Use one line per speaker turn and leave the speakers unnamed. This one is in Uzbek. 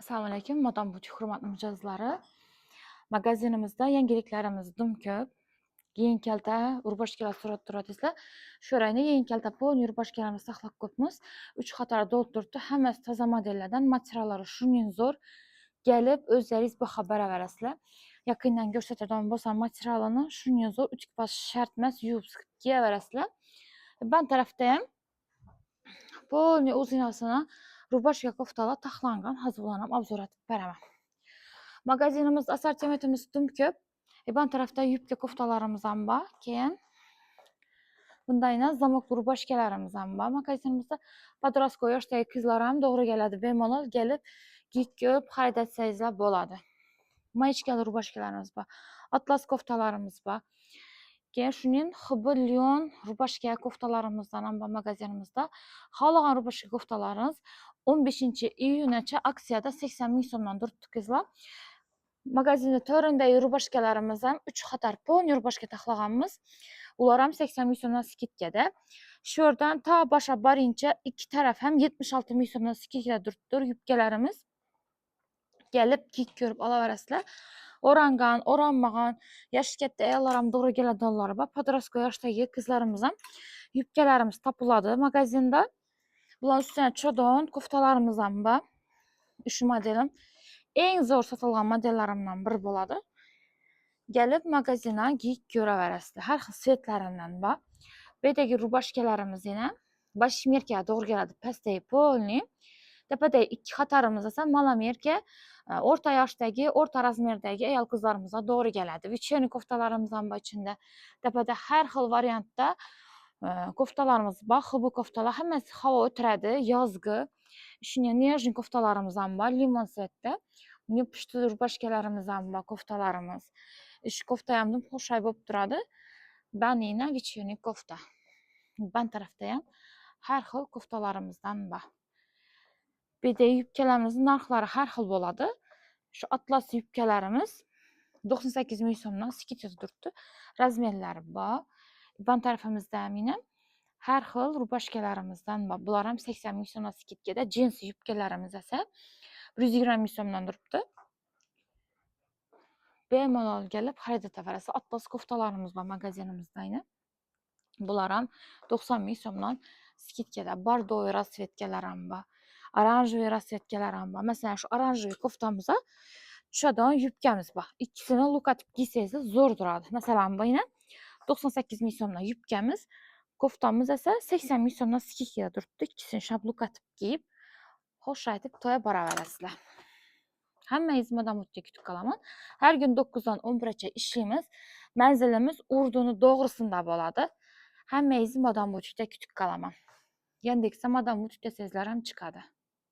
Assalomu alaykum, Modam butik hurmatli mijozlari. Magazinimizda yangiliklarimiz dum ko'p. Yengkalta rubashkalar so'rab turadingizlar. Shu rangda yengkalta polniy rubashkalarni saqlab ko'pmiz. 3 qator do'ltiribdi. Hammasi toza modellardan, materiallari shuningdek zo'r. Kelib o'zlaringiz baho beraverasizlar. Yaqindan ko'rsatadigan bo'lsam, materialini shuningdek zo'r, utikpas shart emas, yuvib siqib kiyaverasizlar. Ban tarafda ham polniy o'zinasini rubashka koftalar taxlangan. Hozir ularni ham obzor etib beraman. Magazinimiz assortimentimiz dum ko'p. Ban tarafda yubka koftalarimiz ham bor. Keyin bundayna zamok rubashkalarimiz ham bor. Magazinimizda podrastkoy yoshdagi qizlar ham to'g'ri keladi. Bemalol kelib git ko'p xarid etsangizlar bo'ladi. Mayichkali rubashkalarimiz bor. Atlas koftalarimiz bor. Keyin shuning hb lyon rubashka koftalarimizdan ham bor magazinimizda. Xohlagan rubashka koftalarimiz 15-iyungacha aksiyada 80 ming so'mdan turibdi qizlar. Magazinda to'rindagi rubashkalarimiz ham 3 qator polniy rubashka taxlaganmiz. Ular ham 80 ming so'mdan skidkada. Shu yerdan ta boshqa borincha ikki taraf ham 76 ming so'mdan skidkada turibdi yubkalarimiz. Kelib kiyib ko'rib olaverasizlar. O'rangan, o'ranmagan, yoshi katta ayollar ham to'g'ri keladiganlari bor. Podrastkoy yoshdagi qizlarimiz ham yubkalarimiz topiladi magazinda. Bular ustidan chodon koftalarimiz ham bor. 3 modelim eng zo'r sotilgan modellarimdan biri bo'ladi. Kelib magazindan kiyib ko'raverasizlar. Har xil svetlarimdan bor. Bu yerdagi rubashkalarimiz yana bashmerka to'g'ri keladi. Pastdagi polniy, tepadagi ikki qatorimiz esa malamerka, o'rta yoshdagi, o'rta razmerdagi ayol qizlarimizga to'g'ri keladi. Вечерний koftalarimiz ham bor ichida. Tepada har xil variantda koftalarimiz bor. Hb koftalar hammasi havo o'tiradi, yozgi. Shunga nежный koftalarimiz ham bor, limon svetda. Yupishli rubashkalarimiz ham bor, koftalarimiz. Ish kofta ham xo'shay bo'lib turadi. Banina вечерний kofta. Ban tarafda ham har xil koftalarimizdan bor. Bu yerda yubkalarimizning narxlari har xil bo'ladi. Shu atlas yubkalarimiz 98 ming so'mdan skidkada turibdi. Razmerlari bor. Ban tarafimizda ham har xil rubashkalarimizdan bor. Bular ham 80 ming so'mdan skidkada. Jinsi yubkalarimiz esa 120 ming so'mdan turibdi. Bemalol kelib xarid etaverasiz. Atlas koftalarimiz bor magazinimizda. Bular ham 90 ming so'mdan skidkada. Bordoy rasvetkalar ham bor. Oranjoviy rasvetkalar ham bor. Masalan, shu oranjoviy koftamizda tushadigan yubkamiz bor. Ikkisini lukatib kiysangiz zo'r turadi. Masalan, bu 98 ming so'mdan yubkamiz, koftamiz esa 80 ming so'mdan skidkada turibdi. Ikkisini shab lukatib kiyib, xo'shaytib to'ya boraverasizlar. Hammangiz Modam butikda kutib qolaman. Har kun 9 dan 11gacha ishlaymiz. Manzilimiz Urduni To'g'risida bo'ladi. Hammangiz Modam butikda kutib qolaman. Yandexda Modam butik desangizlar ham chiqadi.